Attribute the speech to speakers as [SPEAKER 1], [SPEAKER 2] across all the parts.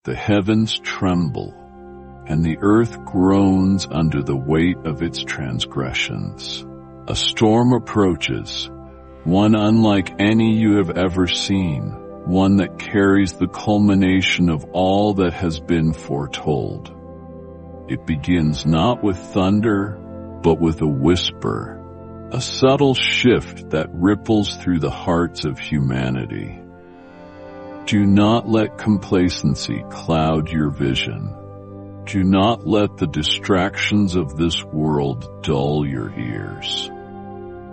[SPEAKER 1] The heavens tremble, and the earth groans under the weight of its transgressions. A storm approaches, one unlike any you have ever seen, one that carries the culmination of all that has been foretold. It begins not with thunder, but with a whisper, a subtle shift that ripples through the hearts of humanity. Do not let complacency cloud your vision. Do not let the distractions of this world dull your ears.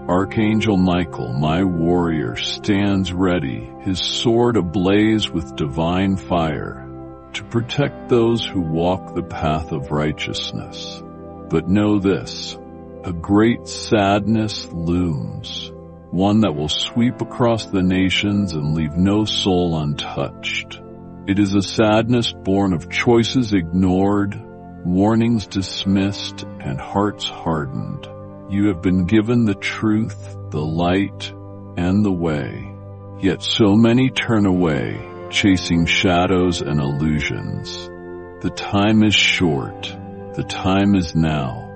[SPEAKER 1] Archangel Michael, my warrior, stands ready, his sword ablaze with divine fire, to protect those who walk the path of righteousness. But know this, a great sadness looms, one that will sweep across the nations and leave no soul untouched. It is a sadness born of choices ignored, warnings dismissed, and hearts hardened. You have been given the truth, the light, and the way. Yet so many turn away, chasing shadows and illusions. The time is short. The time is now.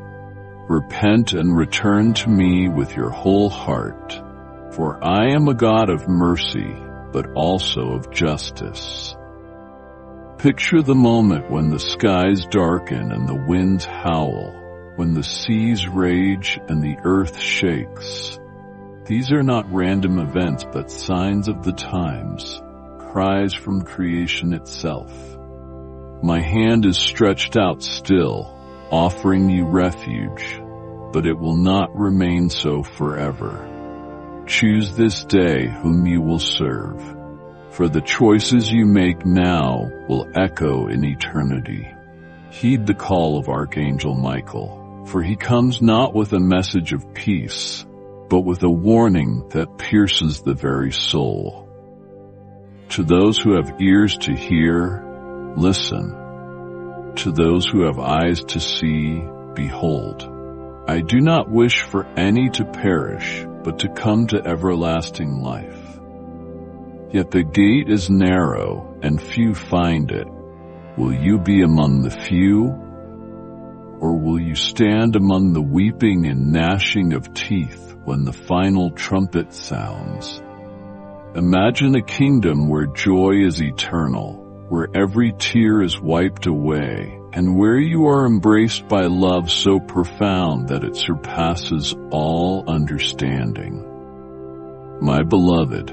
[SPEAKER 1] Repent and return to me with your whole heart. For I am a God of mercy, but also of justice. Picture the moment when the skies darken and the winds howl, when the seas rage and the earth shakes. These are not random events, but signs of the times, cries from creation itself. My hand is stretched out still, offering you refuge, but it will not remain so forever. Choose this day whom you will serve, for the choices you make now will echo in eternity. Heed the call of Archangel Michael, for he comes not with a message of peace, but with a warning that pierces the very soul. To those who have ears to hear, listen. To those who have eyes to see, behold. I do not wish for any to perish, but to come to everlasting life. Yet the gate is narrow, and few find it. Will you be among the few, or will you stand among the weeping and gnashing of teeth when the final trumpet sounds? Imagine a kingdom where joy is eternal, where every tear is wiped away, and where you are embraced by love so profound that it surpasses all understanding. My beloved,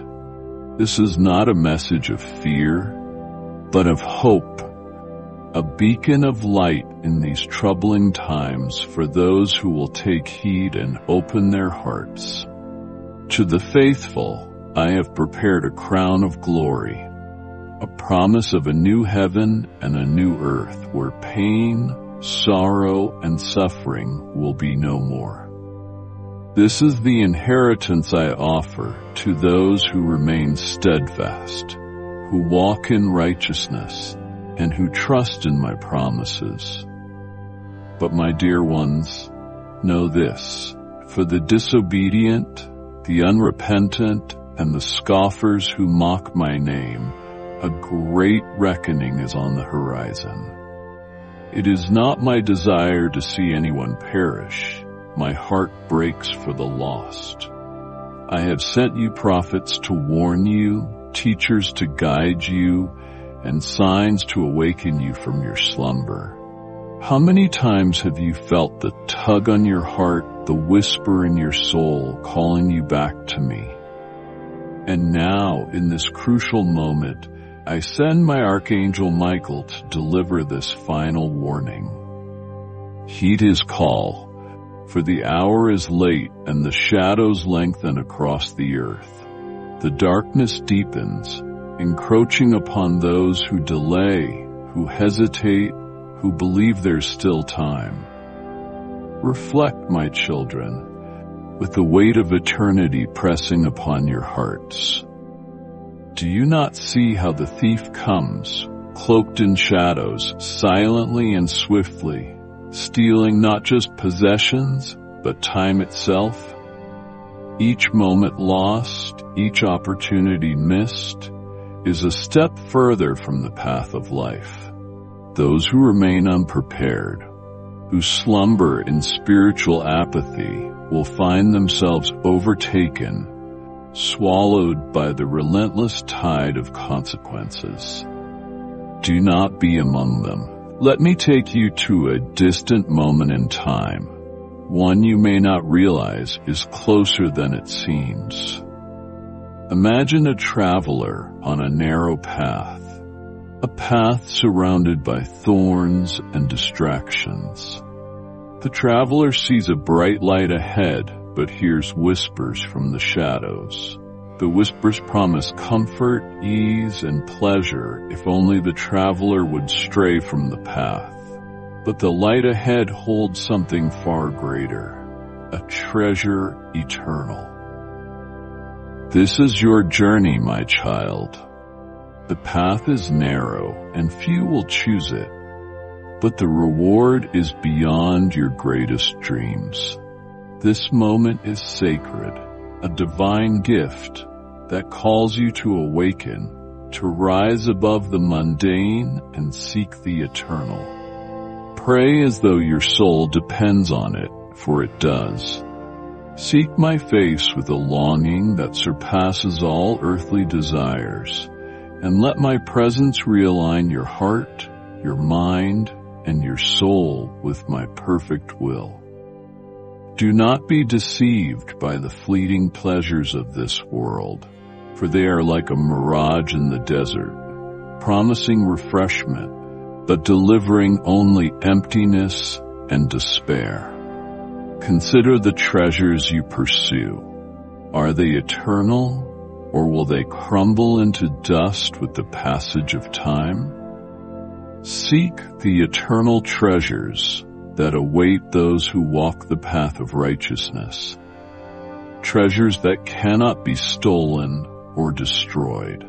[SPEAKER 1] this is not a message of fear, but of hope, a beacon of light in these troubling times for those who will take heed and open their hearts. To the faithful, I have prepared a crown of glory, a promise of a new heaven and a new earth where pain, sorrow, and suffering will be no more. This is the inheritance I offer to those who remain steadfast, who walk in righteousness, and who trust in my promises. But my dear ones, know this, for the disobedient, the unrepentant, and the scoffers who mock my name, a great reckoning is on the horizon. It is not my desire to see anyone perish. My heart breaks for the lost. I have sent you prophets to warn you, teachers to guide you, and signs to awaken you from your slumber. How many times have you felt the tug on your heart, the whisper in your soul calling you back to me? And now, in this crucial moment, I send my Archangel Michael to deliver this final warning. Heed his call, for the hour is late and the shadows lengthen across the earth. The darkness deepens, encroaching upon those who delay, who hesitate, who believe there's still time. Reflect, my children, with the weight of eternity pressing upon your hearts. Do you not see how the thief comes, cloaked in shadows, silently and swiftly, stealing not just possessions, but time itself? Each moment lost, each opportunity missed, is a step further from the path of life. Those who remain unprepared, who slumber in spiritual apathy, will find themselves overtaken, swallowed by the relentless tide of consequences. Do not be among them. Let me take you to a distant moment in time, one you may not realize is closer than it seems. Imagine a traveler on a narrow path, a path surrounded by thorns and distractions. The traveler sees a bright light ahead, but hears whispers from the shadows. The whispers promise comfort, ease, and pleasure if only the traveler would stray from the path. But the light ahead holds something far greater, a treasure eternal. This is your journey, my child. The path is narrow, and few will choose it, but the reward is beyond your greatest dreams. This moment is sacred, a divine gift that calls you to awaken, to rise above the mundane and seek the eternal. Pray as though your soul depends on it, for it does. Seek my face with a longing that surpasses all earthly desires, and let my presence realign your heart, your mind, and your soul with my perfect will. Do not be deceived by the fleeting pleasures of this world, for they are like a mirage in the desert, promising refreshment, but delivering only emptiness and despair. Consider the treasures you pursue. Are they eternal, or will they crumble into dust with the passage of time? Seek the eternal treasures that await those who walk the path of righteousness, treasures that cannot be stolen or destroyed.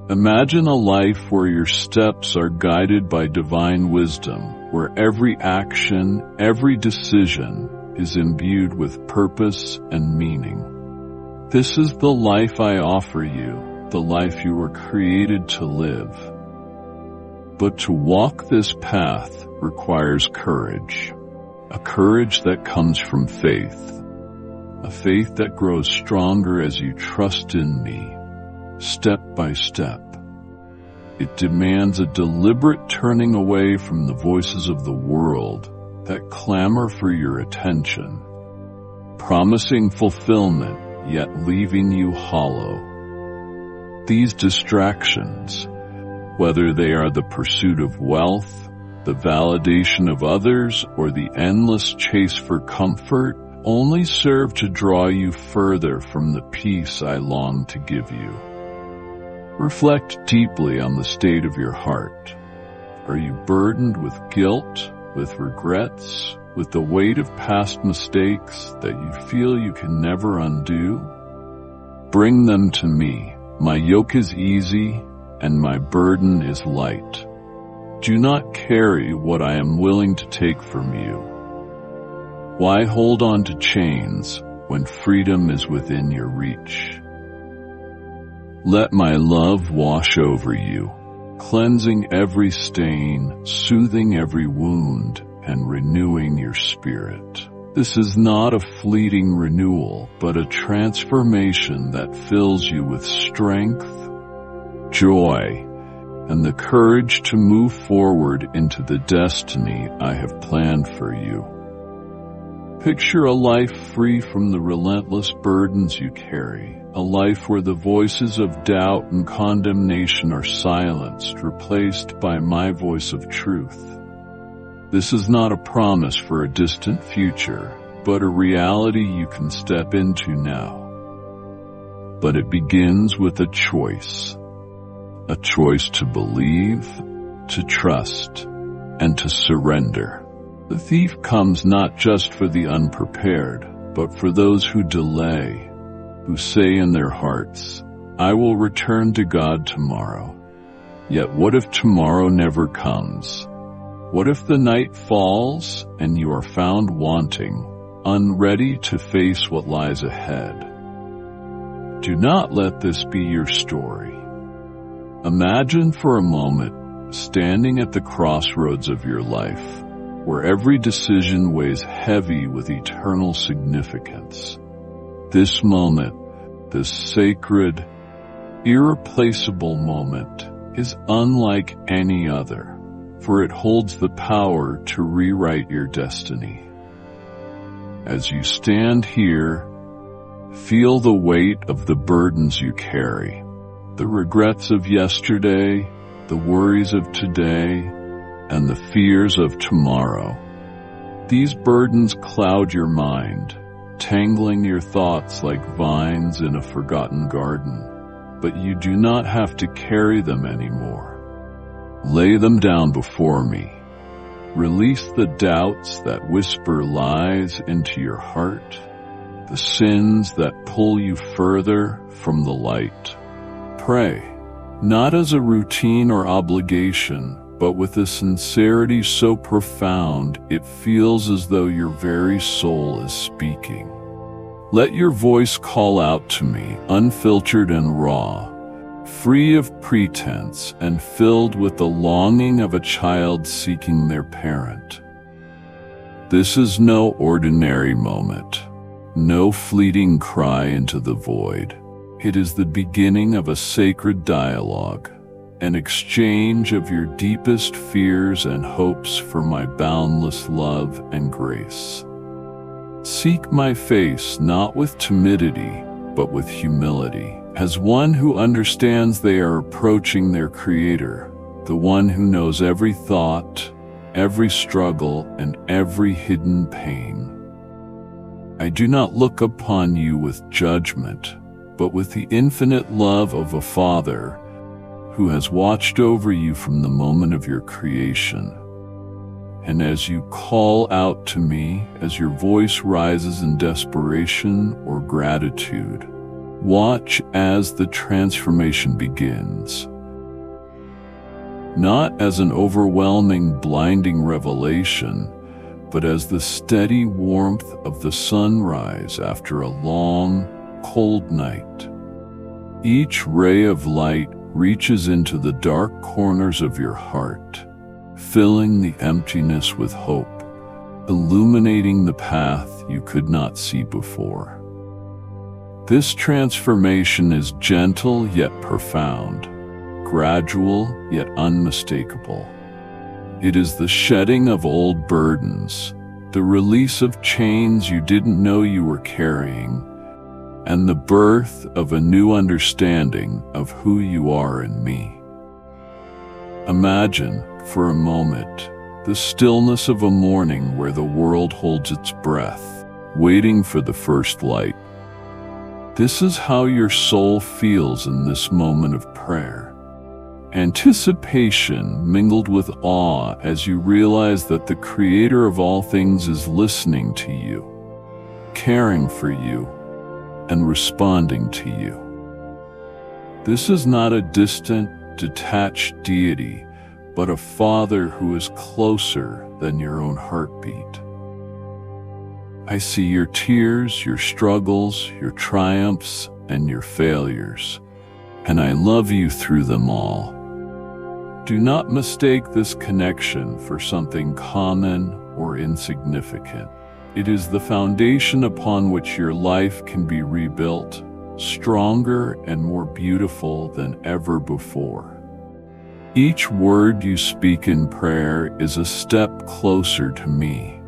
[SPEAKER 1] Imagine a life where your steps are guided by divine wisdom, where every action, every decision is imbued with purpose and meaning. This is the life I offer you, the life you were created to live. But to walk this path requires courage, a courage that comes from faith, a faith that grows stronger as you trust in me, step by step. It demands a deliberate turning away from the voices of the world that clamor for your attention, promising fulfillment yet leaving you hollow. These distractions, whether they are the pursuit of wealth, the validation of others, or the endless chase for comfort, only serve to draw you further from the peace I long to give you. Reflect deeply on the state of your heart. Are you burdened with guilt, with regrets, with the weight of past mistakes that you feel you can never undo? Bring them to me. My yoke is easy, and my burden is light. Do not carry what I am willing to take from you. Why hold on to chains when freedom is within your reach? Let my love wash over you, cleansing every stain, soothing every wound, and renewing your spirit. This is not a fleeting renewal, but a transformation that fills you with strength, joy, and the courage to move forward into the destiny I have planned for you. Picture a life free from the relentless burdens you carry, a life where the voices of doubt and condemnation are silenced, replaced by my voice of truth. This is not a promise for a distant future, but a reality you can step into now. But it begins with a choice to believe, to trust, and to surrender. The thief comes not just for the unprepared, but for those who delay, who say in their hearts, I will return to God tomorrow. Yet what if tomorrow never comes? What if the night falls and you are found wanting, unready to face what lies ahead? Do not let this be your story. Imagine for a moment standing at the crossroads of your life, where every decision weighs heavy with eternal significance. This moment, this sacred, irreplaceable moment, is unlike any other, for it holds the power to rewrite your destiny. As you stand here, feel the weight of the burdens you carry, the regrets of yesterday, the worries of today, and the fears of tomorrow. These burdens cloud your mind, tangling your thoughts like vines in a forgotten garden. But you do not have to carry them anymore. Lay them down before me. Release the doubts that whisper lies into your heart, the sins that pull you further from the light. Pray, not as a routine or obligation, but with a sincerity so profound it feels as though your very soul is speaking. Let your voice call out to me, unfiltered and raw, free of pretense and filled with the longing of a child seeking their parent. This is no ordinary moment, no fleeting cry into the void. It is the beginning of a sacred dialogue, an exchange of your deepest fears and hopes for my boundless love and grace. Seek my face not with timidity, but with humility, as one who understands they are approaching their Creator, the one who knows every thought, every struggle, and every hidden pain. I do not look upon you with judgment, but with the infinite love of a Father who has watched over you from the moment of your creation. And as you call out to me, as your voice rises in desperation or gratitude, watch as the transformation begins. Not as an overwhelming, blinding revelation, but as the steady warmth of the sunrise after a long, cold night. Each ray of light reaches into the dark corners of your heart, filling the emptiness with hope, illuminating the path you could not see before. This transformation is gentle yet profound, gradual yet unmistakable. It is the shedding of old burdens, the release of chains you didn't know you were carrying, and the birth of a new understanding of who you are in me. Imagine, for a moment, the stillness of a morning where the world holds its breath, waiting for the first light. This is how your soul feels in this moment of prayer. Anticipation mingled with awe as you realize that the Creator of all things is listening to you, caring for you, and responding to you. This is not a distant, detached deity, but a Father who is closer than your own heartbeat. I see your tears, your struggles, your triumphs, and your failures, and I love you through them all. Do not mistake this connection for something common or insignificant. It is the foundation upon which your life can be rebuilt, stronger and more beautiful than ever before. Each word you speak in prayer is a step closer to me,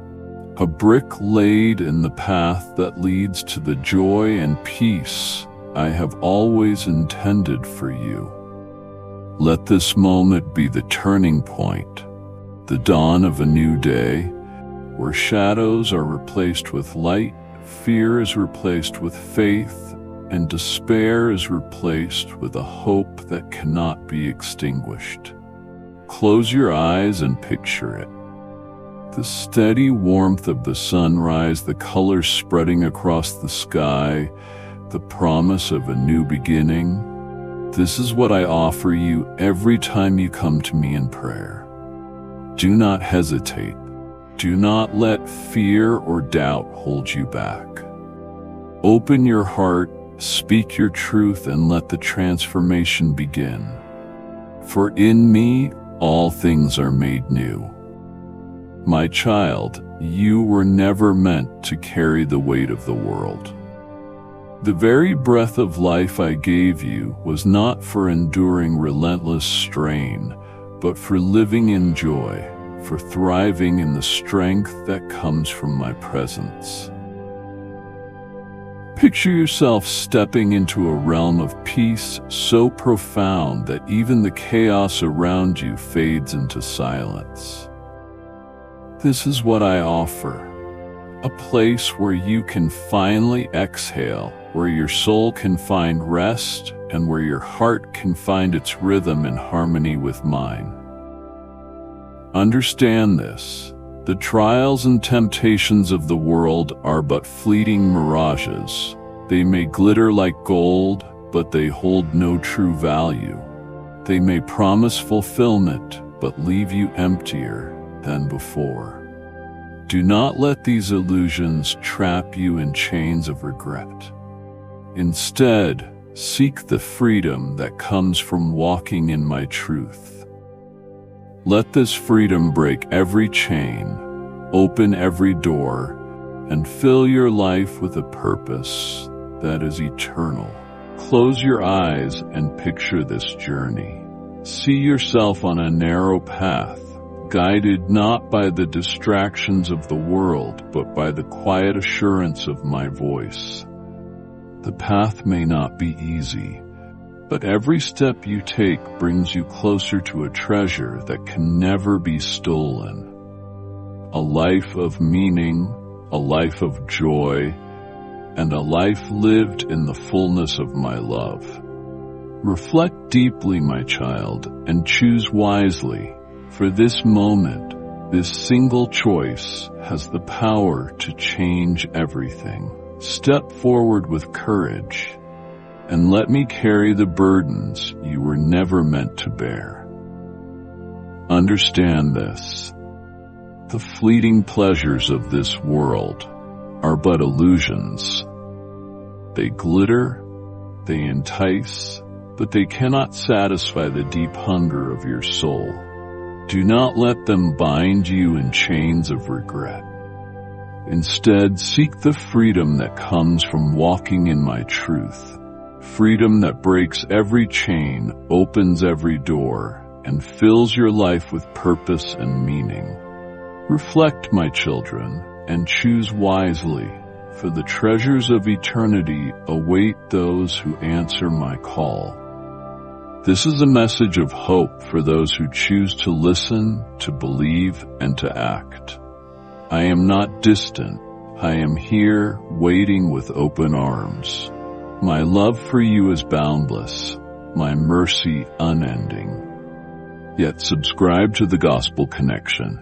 [SPEAKER 1] a brick laid in the path that leads to the joy and peace I have always intended for you. Let this moment be the turning point, the dawn of a new day, where shadows are replaced with light, fear is replaced with faith, and despair is replaced with a hope that cannot be extinguished. Close your eyes and picture it. The steady warmth of the sunrise, the colors spreading across the sky, the promise of a new beginning. This is what I offer you every time you come to me in prayer. Do not hesitate. Do not let fear or doubt hold you back. Open your heart, speak your truth, and let the transformation begin. For in me all things are made new. My child, you were never meant to carry the weight of the world. The very breath of life I gave you was not for enduring relentless strain, but for living in joy, for thriving in the strength that comes from my presence. Picture yourself stepping into a realm of peace so profound that even the chaos around you fades into silence. This is what I offer, a place where you can finally exhale, where your soul can find rest, and where your heart can find its rhythm in harmony with mine. Understand this. The trials and temptations of the world are but fleeting mirages. They may glitter like gold, but they hold no true value. They may promise fulfillment, but leave you emptier than before. Do not let these illusions trap you in chains of regret. Instead, seek the freedom that comes from walking in my truth. Let this freedom break every chain, open every door, and fill your life with a purpose that is eternal. Close your eyes and picture this journey. See yourself on a narrow path, guided not by the distractions of the world, but by the quiet assurance of my voice. The path may not be easy, but every step you take brings you closer to a treasure that can never be stolen. A life of meaning, a life of joy, and a life lived in the fullness of my love. Reflect deeply, my child, and choose wisely, for this moment, this single choice has the power to change everything. Step forward with courage, and let me carry the burdens you were never meant to bear. Understand this. The fleeting pleasures of this world are but illusions. They glitter, they entice, but they cannot satisfy the deep hunger of your soul. Do not let them bind you in chains of regret. Instead, seek the freedom that comes from walking in my truth. Freedom that breaks every chain, opens every door, and fills your life with purpose and meaning. Reflect, my children, and choose wisely, for the treasures of eternity await those who answer my call. This is a message of hope for those who choose to listen, to believe, and to act. I am not distant. I am here, waiting with open arms. My love for you is boundless, my mercy unending. Yet subscribe to the Gospel Connection.